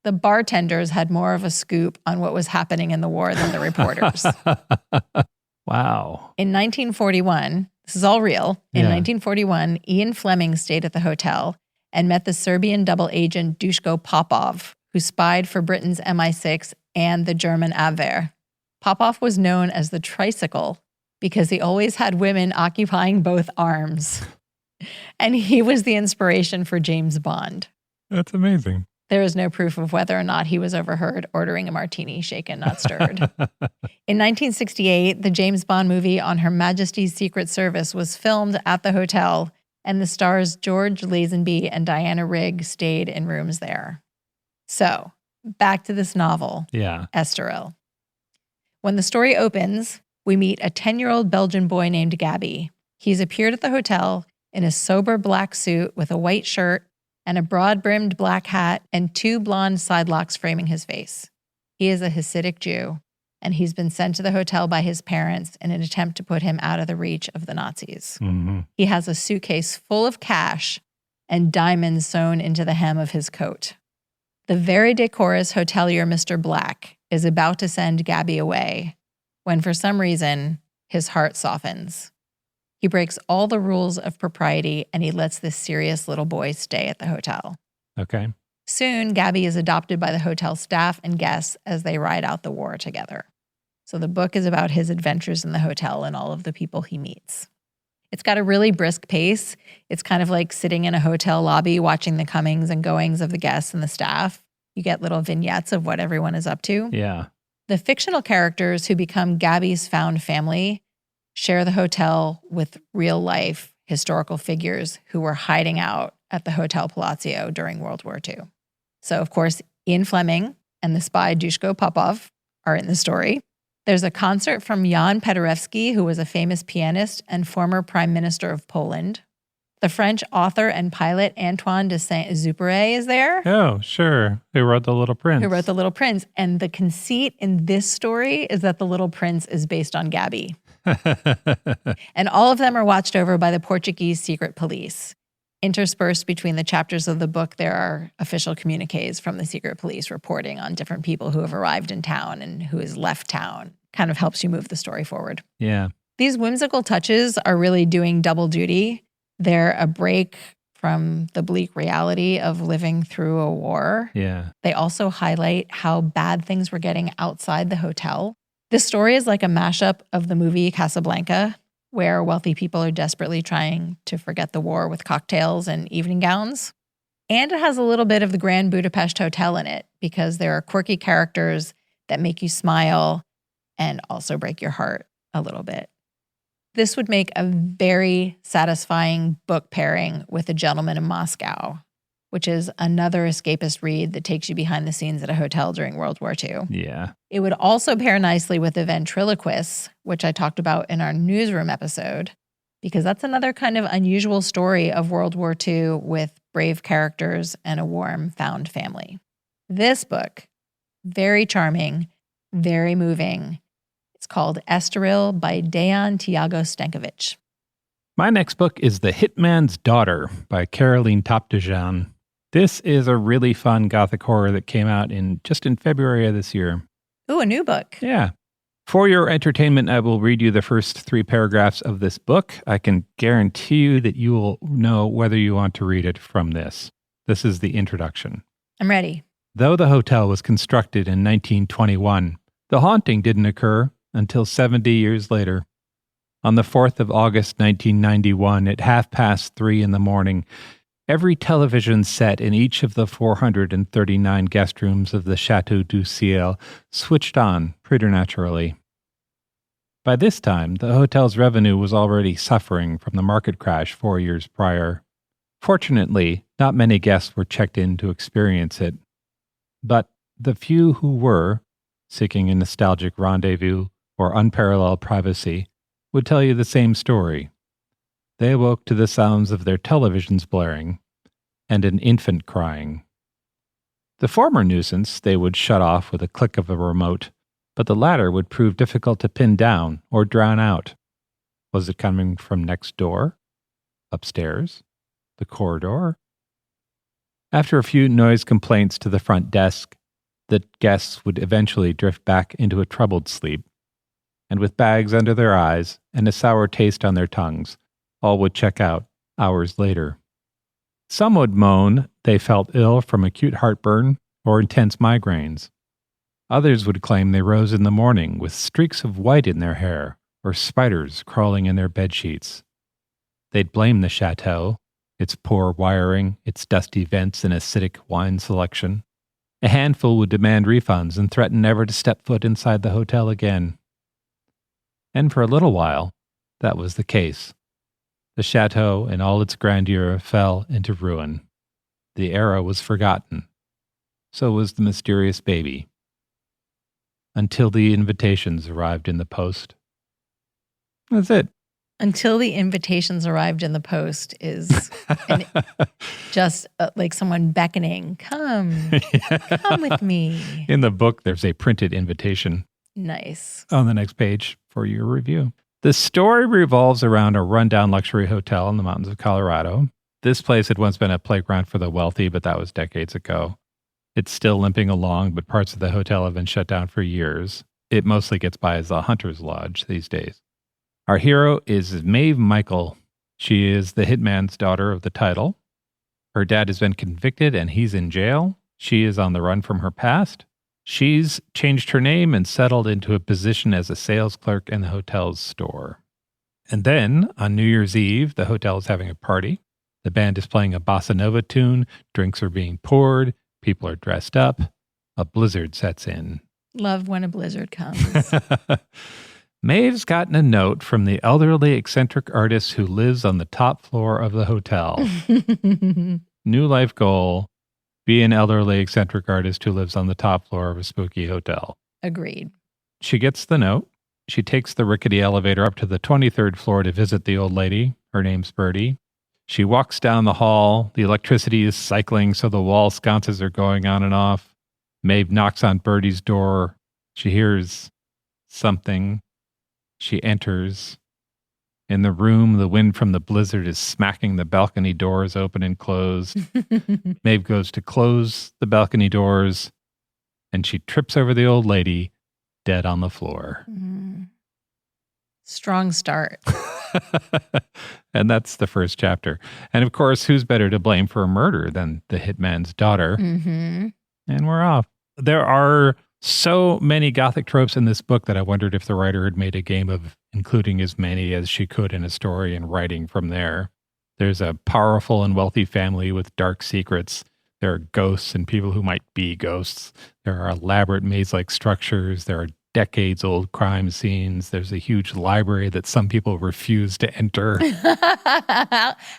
The bartenders had more of a scoop on what was happening in the war than the reporters. Wow. In 1941, this is all real. In Yeah. 1941, Ian Fleming stayed at the hotel and met the Serbian double agent Duško Popov, who spied for Britain's MI6 and the German Abwehr. Popov was known as the tricycle because he always had women occupying both arms. And he was the inspiration for James Bond. That's amazing. There is no proof of whether or not he was overheard ordering a martini, shaken, not stirred. In 1968, the James Bond movie On Her Majesty's Secret Service was filmed at the hotel, and the stars George Lazenby and Diana Rigg stayed in rooms there. So, back to this novel, Yeah. Estoril. When the story opens, we meet a 10-year-old Belgian boy named Gabby. He's appeared at the hotel in a sober black suit with a white shirt and a broad-brimmed black hat and 2 blonde side locks framing his face. He is a Hasidic Jew, and he's been sent to the hotel by his parents in an attempt to put him out of the reach of the Nazis. Mm-hmm. He has a suitcase full of cash and diamonds sewn into the hem of his coat. The very decorous hotelier Mr. Black is about to send Gabby away when, for some reason, his heart softens. He breaks all the rules of propriety and he lets this serious little boy stay at the hotel. Okay. Soon, Gabby is adopted by the hotel staff and guests as they ride out the war together. So the book is about his adventures in the hotel and all of the people he meets. It's got a really brisk pace. It's kind of like sitting in a hotel lobby watching the comings and goings of the guests and the staff. You get little vignettes of what everyone is up to. Yeah. The fictional characters who become Gabby's found family share the hotel with real-life historical figures who were hiding out at the Hotel Palacio during World War II. So, of course, Ian Fleming and the spy Duško Popov are in the story. There's a concert from Jan Paderewski, who was a famous pianist and former prime minister of Poland. The French author and pilot Antoine de Saint-Exupéry is there, Oh, sure. Who wrote The Little Prince? who wrote The Little Prince. And the conceit in this story is that The Little Prince is based on Gabby. And all of them are watched over by the Portuguese secret police. Interspersed between the chapters of the book, there are official communiques from the secret police reporting on different people who have arrived in town and who has left town. Kind of helps you move the story forward. Yeah. These whimsical touches are really doing double duty. They're a break from the bleak reality of living through a war. Yeah. They also highlight how bad things were getting outside the hotel. This story is like a mashup of the movie Casablanca, where wealthy people are desperately trying to forget the war with cocktails and evening gowns. And it has a little bit of the Grand Budapest Hotel in it because there are quirky characters that make you smile and also break your heart a little bit. This would make a very satisfying book pairing with A Gentleman in Moscow, which is another escapist read that takes you behind the scenes at a hotel during World War II. Yeah. It would also pair nicely with The Ventriloquists, which I talked about in our newsroom episode, because that's another kind of unusual story of World War II with brave characters and a warm found family. This book, very charming, very moving. It's called Estoril by Dejan Tiago Stankovic. My next book is The Hitman's Daughter by Caroline Topdejan. This is a really fun gothic horror that came out in February of this year. Ooh, a new book. Yeah. For your entertainment, I will read you the first 3 paragraphs of this book. I can guarantee you that you will know whether you want to read it from this. This is the introduction. I'm ready. Though the hotel was constructed in 1921, the haunting didn't occur until 70 years later. On the 4th of August, 1991, at 3:30 in the morning, every television set in each of the 439 guest rooms of the Château du Ciel switched on preternaturally. By this time, the hotel's revenue was already suffering from the market crash 4 years prior. Fortunately, not many guests were checked in to experience it. But the few who were, seeking a nostalgic rendezvous or unparalleled privacy, would tell you the same story. They awoke to the sounds of their televisions blaring and an infant crying. The former nuisance they would shut off with a click of a remote, but the latter would prove difficult to pin down or drown out. Was it coming from next door? Upstairs? The corridor? After a few noise complaints to the front desk, the guests would eventually drift back into a troubled sleep, and with bags under their eyes and a sour taste on their tongues, all would check out hours later. Some would moan they felt ill from acute heartburn or intense migraines. Others would claim they rose in the morning with streaks of white in their hair or spiders crawling in their bedsheets. They'd blame the chateau, its poor wiring, its dusty vents and acidic wine selection. A handful would demand refunds and threaten never to step foot inside the hotel again. And for a little while, that was the case. The chateau in all its grandeur fell into ruin. The era was forgotten. So was the mysterious baby. Until the invitations arrived in the post. That's it. Until the invitations arrived in the post is just like someone beckoning, come with me. In the book, there's a printed invitation. Nice. On the next page for your review. The story revolves around a rundown luxury hotel in the mountains of Colorado. This place had once been a playground for the wealthy, but that was decades ago. It's still limping along, but parts of the hotel have been shut down for years. It mostly gets by as a hunter's lodge these days. Our hero is Maeve Michael. She is the hitman's daughter of the title. Her dad has been convicted and he's in jail. She is on the run from her past. She's changed her name and settled into a position as a sales clerk in the hotel's store. And then, on New Year's Eve, the hotel is having a party. The band is playing a bossa nova tune. Drinks are being poured. People are dressed up. A blizzard sets in. Love when a blizzard comes. Maeve's gotten a note from the elderly eccentric artist who lives on the top floor of the hotel. New life goal, be an elderly eccentric artist who lives on the top floor of a spooky hotel. Agreed. She gets the note. She takes the rickety elevator up to the 23rd floor to visit the old lady. Her name's Bertie. She walks down the hall. The electricity is cycling, so the wall sconces are going on and off. Maeve knocks on Bertie's door. She hears something. She enters. In the room, the wind from the blizzard is smacking the balcony doors open and closed. Maeve goes to close the balcony doors, and she trips over the old lady, dead on the floor. Strong start. And that's the first chapter. And of course, who's better to blame for a murder than the hitman's daughter? And we're off. There are so many Gothic tropes in this book that I wondered if the writer had made a game of including as many as she could in a story and writing from there. There's a powerful and wealthy family with dark secrets. There are ghosts and people who might be ghosts. There are elaborate maze-like structures. There are decades-old crime scenes. There's a huge library that some people refuse to enter.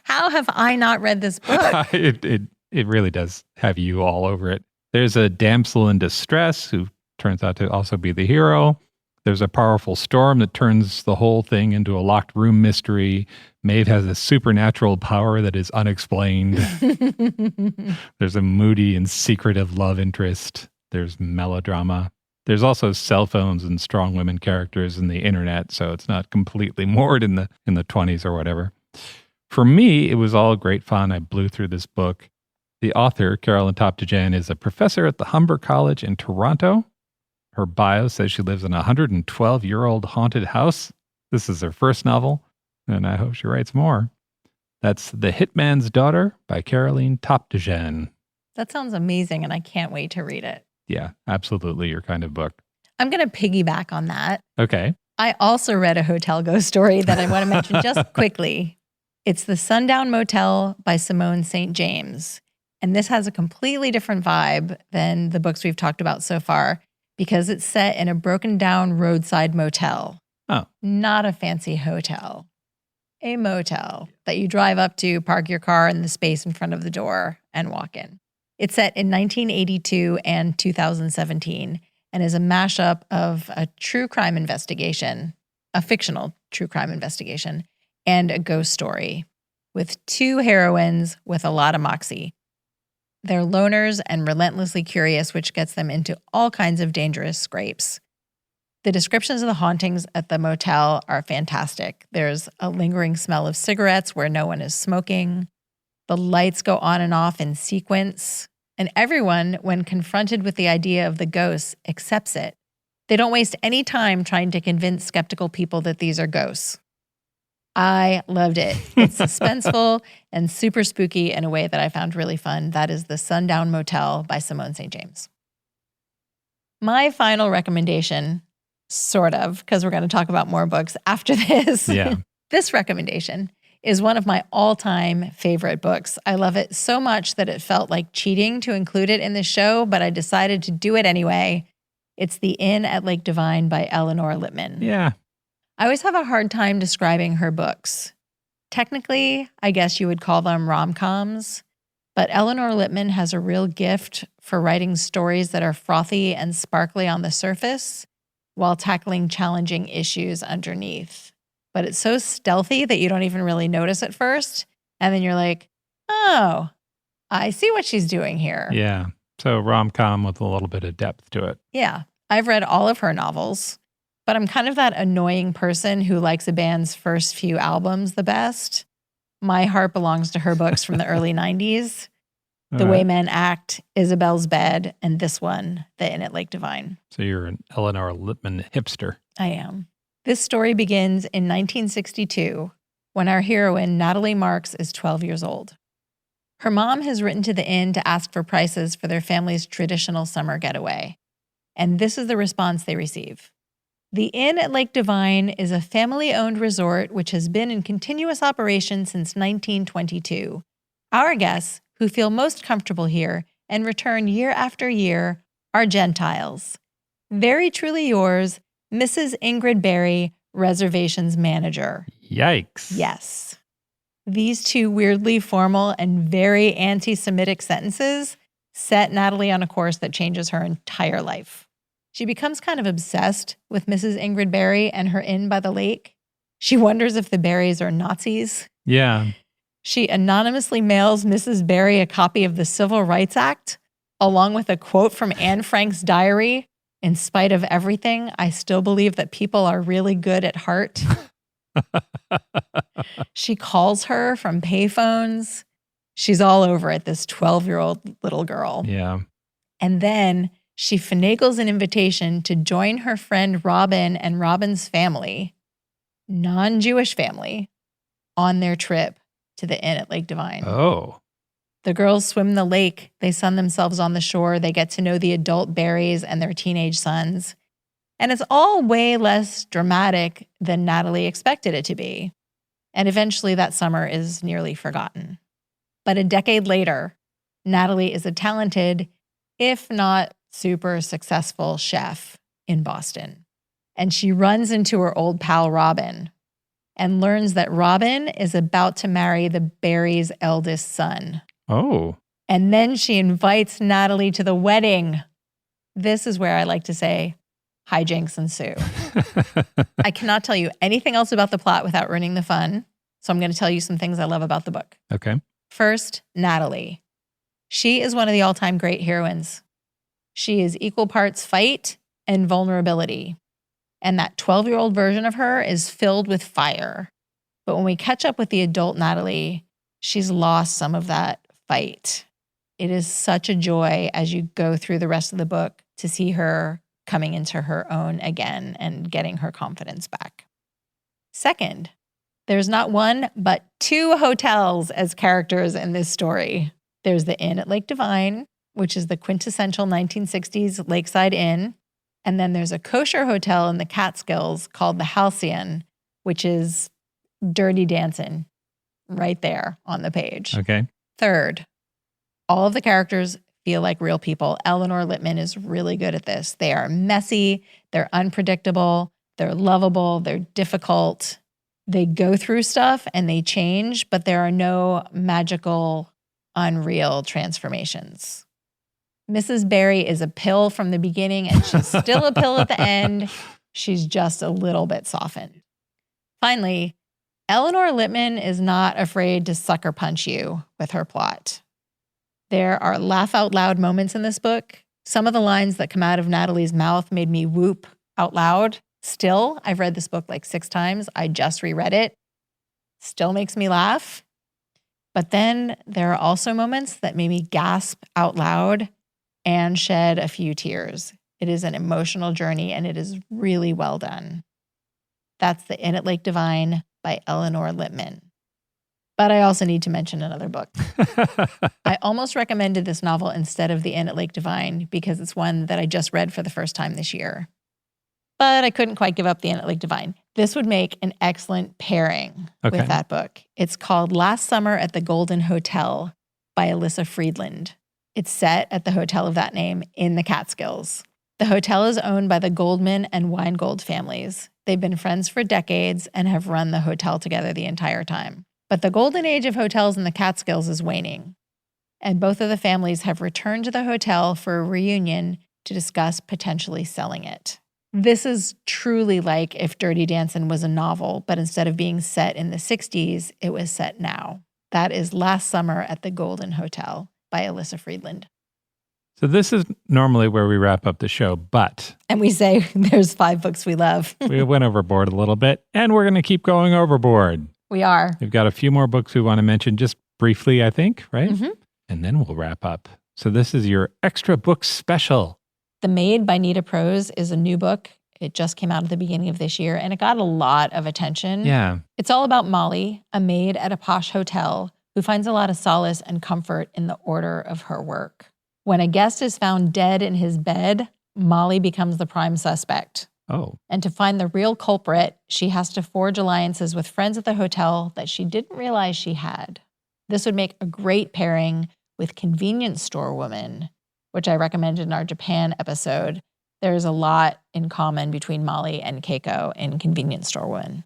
How have I not read this book? It really does have you all over it. There's a damsel in distress who turns out to also be the hero. There's a powerful storm that turns the whole thing into a locked room mystery. Maeve has a supernatural power that is unexplained. There's a moody and secretive love interest. There's melodrama. There's also cell phones and strong women characters in the internet, so it's not completely moored in the 20s or whatever. For me, it was all great fun. I blew through this book. The author, Carolyn Toptejan, is a professor at the Humber College in Toronto. Her bio says she lives in a 112-year-old haunted house. This is her first novel, and I hope she writes more. That's The Hitman's Daughter by Caroline Toptejan. That sounds amazing, and I can't wait to read it. Yeah, absolutely your kind of book. I'm going to piggyback on that. Okay. I also read a hotel ghost story that I want to mention just quickly. It's The Sundown Motel by Simone St. James. And this has a completely different vibe than the books we've talked about so far because it's set in a broken down roadside motel. Oh. Not a fancy hotel. A motel that you drive up to, park your car in the space in front of the door, and walk in. It's set in 1982 and 2017 and is a mashup of a true crime investigation, a fictional true crime investigation, and a ghost story with two heroines with a lot of moxie. They're loners and relentlessly curious, which gets them into all kinds of dangerous scrapes. The descriptions of the hauntings at the motel are fantastic. There's a lingering smell of cigarettes where no one is smoking. The lights go on and off in sequence. And everyone, when confronted with the idea of the ghosts, accepts it. They don't waste any time trying to convince skeptical people that these are ghosts. I loved it. It's suspenseful and super spooky in a way that I found really fun. That is The Sundown Motel by Simone St. James. My final recommendation, sort of, because we're going to talk about more books after this. Yeah. This recommendation is one of my all-time favorite books. I love it so much that it felt like cheating to include it in the show, but I decided to do it anyway. It's The Inn at Lake Divine by Eleanor Lippman. Yeah. I always have a hard time describing her books. Technically, I guess you would call them rom-coms, but Eleanor Lippman has a real gift for writing stories that are frothy and sparkly on the surface while tackling challenging issues underneath. But it's so stealthy that you don't even really notice at first. And then you're like, oh, I see what she's doing here. Yeah. So rom-com with a little bit of depth to it. Yeah. I've read all of her novels, but I'm kind of that annoying person who likes a band's first few albums the best. My heart belongs to her books from the early 90s. The Way Men Act, Isabel's Bed, and this one, The Inn at Lake Divine. So you're an Eleanor Lippman hipster. I am. This story begins in 1962 when our heroine, Natalie Marks, is 12 years old. Her mom has written to the inn to ask for prices for their family's traditional summer getaway. And this is the response they receive. The Inn at Lake Divine is a family-owned resort which has been in continuous operation since 1922. Our guests, who feel most comfortable here and return year after year, are Gentiles. Very truly yours, Mrs. Ingrid Berry, reservations manager. Yikes. Yes. These two weirdly formal and very anti-Semitic sentences set Natalie on a course that changes her entire life. She becomes kind of obsessed with Mrs. Ingrid Berry and her inn by the lake. She wonders if the Berrys are Nazis. Yeah. She anonymously mails Mrs. Berry a copy of the Civil Rights Act, along with a quote from Anne Frank's diary, In spite of everything, I still believe that people are really good at heart. She calls her from payphones. She's all over it, this 12-year-old little girl. Yeah. And then she finagles an invitation to join her friend Robin and Robin's family, non-Jewish family, on their trip to the inn at Lake Divine. Oh. The girls swim the lake. They sun themselves on the shore. They get to know the adult berries and their teenage sons. And it's all way less dramatic than Natalie expected it to be. And eventually that summer is nearly forgotten. But a decade later, Natalie is a talented, if not super successful chef in Boston. And she runs into her old pal Robin and learns that Robin is about to marry the Barry's eldest son. Oh. And then she invites Natalie to the wedding. This is where I like to say hijinks ensue. I cannot tell you anything else about the plot without ruining the fun. So I'm going to tell you some things I love about the book. Okay. First, Natalie. She is one of the all-time great heroines. She is equal parts fight and vulnerability. And that 12-year-old version of her is filled with fire. But when we catch up with the adult Natalie, she's lost some of that fight. It is such a joy as you go through the rest of the book to see her coming into her own again and getting her confidence back. Second, there's not one, but two hotels as characters in this story. There's the Inn at Lake Divine, which is the quintessential 1960s lakeside inn. And then there's a kosher hotel in the Catskills called the Halcyon, which is Dirty Dancing right there on the page. Okay. Third, all of the characters feel like real people. Eleanor Lippman is really good at this. They are messy, they're unpredictable, they're lovable, they're difficult. They go through stuff and they change, but there are no magical, unreal transformations. Mrs. Barry is a pill from the beginning and she's still a pill at the end. She's just a little bit softened. Finally, Eleanor Lippman is not afraid to sucker punch you with her plot. There are laugh out loud moments in this book. Some of the lines that come out of Natalie's mouth made me whoop out loud. Still, I've read this book like 6 times. I just reread it. Still makes me laugh. But then there are also moments that made me gasp out loud and shed a few tears. It is an emotional journey and it is really well done. That's The Inn at Lake Divine by Eleanor Lippman. But I also need to mention another book. I almost recommended this novel instead of The Inn at Lake Divine because it's one that I just read for the first time this year. But I couldn't quite give up The Inn at Lake Divine. This would make an excellent pairing with that book. It's called Last Summer at the Golden Hotel by Alyssa Friedland. It's set at the hotel of that name in the Catskills. The hotel is owned by the Goldman and Weingold families. They've been friends for decades and have run the hotel together the entire time. But the golden age of hotels in the Catskills is waning. And both of the families have returned to the hotel for a reunion to discuss potentially selling it. This is truly like if Dirty Dancing was a novel, but instead of being set in the 60s, it was set now. That is Last Summer at the Golden Hotel by Alyssa Friedland. So this is normally where we wrap up the show, but... And we say there's 5 books we love. we went overboard a little bit, and we're going to keep going overboard. We are. We've got a few more books we want to mention just briefly, I think, right? Mm-hmm. And then we'll wrap up. So this is your extra book special. The Maid by Nita Prose is a new book. It just came out at the beginning of this year, and it got a lot of attention. Yeah. It's all about Molly, a maid at a posh hotel who finds a lot of solace and comfort in the order of her work. When a guest is found dead in his bed, Molly becomes the prime suspect. Oh. And to find the real culprit, she has to forge alliances with friends at the hotel that she didn't realize she had. This would make a great pairing with Convenience Store Woman, which I recommended in our Japan episode. There's a lot in common between Molly and Keiko in Convenience Store Woman.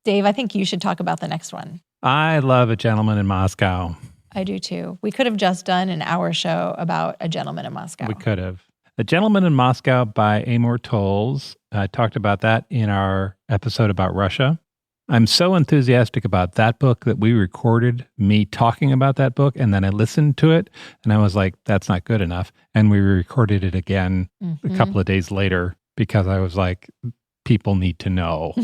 Dave, I think you should talk about the next one. I love A Gentleman in Moscow. I do too. We could have just done an hour show about A Gentleman in Moscow. We could have. A Gentleman in Moscow by Amor Towles. I talked about that in our episode about Russia. I'm so enthusiastic about that book that we recorded me talking about that book, and then I listened to it, and I was like, that's not good enough. And we recorded it again a couple of days later because I was like, people need to know.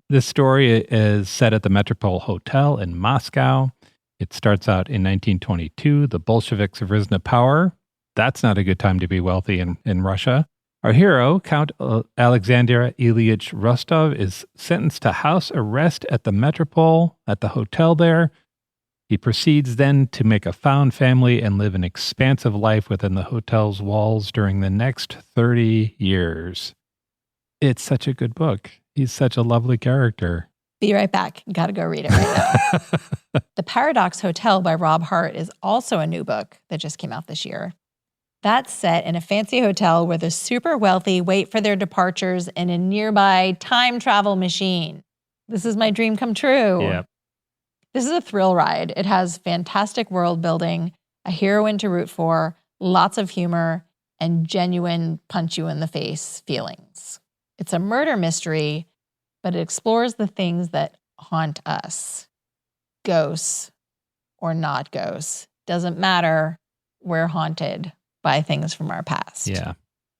This story is set at the Metropole Hotel in Moscow. It starts out in 1922. The Bolsheviks have risen to power. That's not a good time to be wealthy in Russia. Our hero, Count Alexander Ilyich Rostov, is sentenced to house arrest at the Metropole, at the hotel there. He proceeds then to make a found family and live an expansive life within the hotel's walls during the next 30 years. It's such a good book. He's such a lovely character. Be right back. Got to go read it right now. The Paradox Hotel by Rob Hart is also a new book that just came out this year. That's set in a fancy hotel where the super wealthy wait for their departures in a nearby time travel machine. This is my dream come true. Yep. This is a thrill ride. It has fantastic world building, a heroine to root for, lots of humor, and genuine punch you in the face feelings. It's a murder mystery, but it explores the things that haunt us. Ghosts or not ghosts. Doesn't matter. We're haunted by things from our past. Yeah.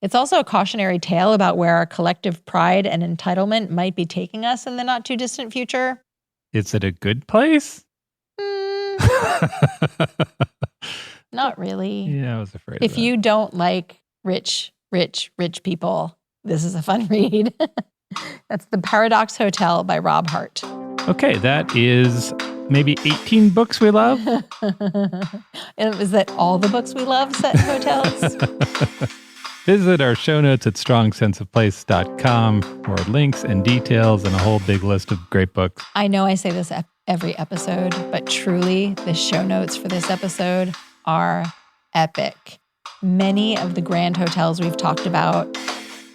It's also a cautionary tale about where our collective pride and entitlement might be taking us in the not too distant future. Is it a good place? Not really. Yeah, I was afraid If of that. you don't like rich people, this is a fun read. That's The Paradox Hotel by Rob Hart. Okay, that is maybe 18 books we love. And is that all the books we love set in hotels? Visit our show notes at strongsenseofplace.com for links and details and a whole big list of great books. I know I say this every episode, but truly the show notes for this episode are epic. Many of the grand hotels we've talked about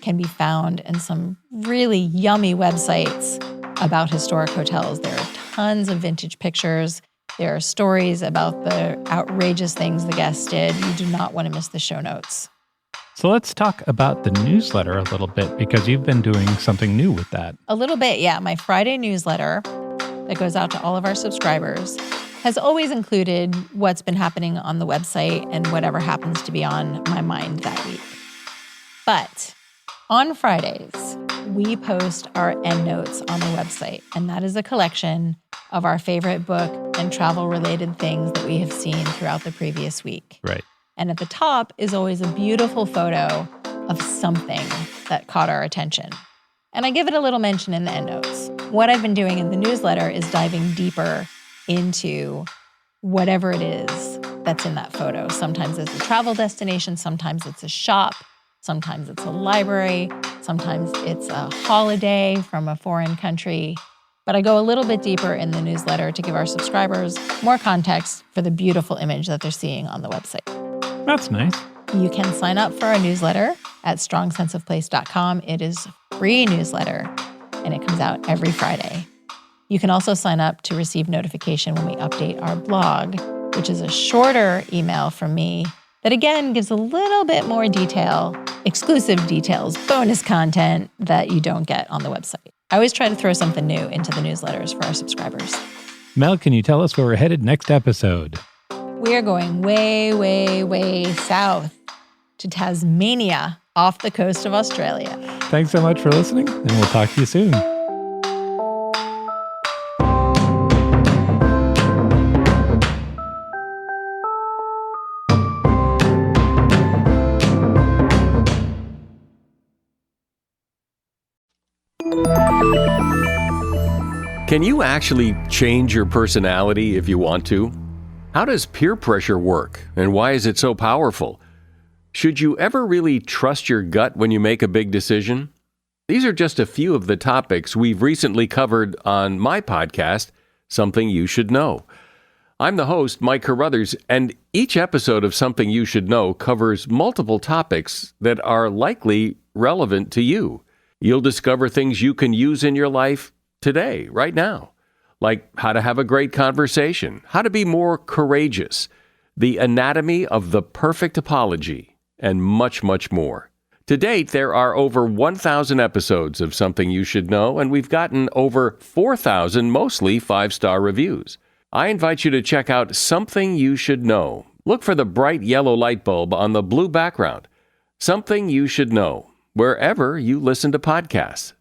can be found in some really yummy websites about historic hotels. There are tons of vintage pictures. There are stories about the outrageous things the guests did. You do not want to miss the show notes. So let's talk about the newsletter a little bit because you've been doing something new with that. A little bit, yeah. My Friday newsletter that goes out to all of our subscribers has always included what's been happening on the website and whatever happens to be on my mind that week. But on Fridays, we post our endnotes on the website, and that is a collection of our favorite book and travel-related things that we have seen throughout the previous week. Right. And at the top is always a beautiful photo of something that caught our attention. And I give it a little mention in the endnotes. What I've been doing in the newsletter is diving deeper into whatever it is that's in that photo. Sometimes it's a travel destination, sometimes it's a shop, sometimes it's a library, sometimes it's a holiday from a foreign country. But I go a little bit deeper in the newsletter to give our subscribers more context for the beautiful image that they're seeing on the website. That's nice. You can sign up for our newsletter at strongsenseofplace.com. It is a free newsletter, and it comes out every Friday. You can also sign up to receive notification when we update our blog, which is a shorter email from me that, again, gives a little bit more detail, exclusive details, bonus content that you don't get on the website. I always try to throw something new into the newsletters for our subscribers. Mel, can you tell us where we're headed next episode? We are going way, way, way south to Tasmania, off the coast of Australia. Thanks so much for listening, and we'll talk to you soon. Can you actually change your personality if you want to? How does peer pressure work, and why is it so powerful? Should you ever really trust your gut when you make a big decision? These are just a few of the topics we've recently covered on my podcast, Something You Should Know. I'm the host, Mike Carruthers, and each episode of Something You Should Know covers multiple topics that are likely relevant to you. You'll discover things you can use in your life today, right now, like how to have a great conversation, how to be more courageous, the anatomy of the perfect apology, and much, much more. To date, there are over 1,000 episodes of Something You Should Know, and we've gotten over 4,000 mostly 5-star reviews. I invite you to check out Something You Should Know. Look for the bright yellow light bulb on the blue background. Something You Should Know, wherever you listen to podcasts.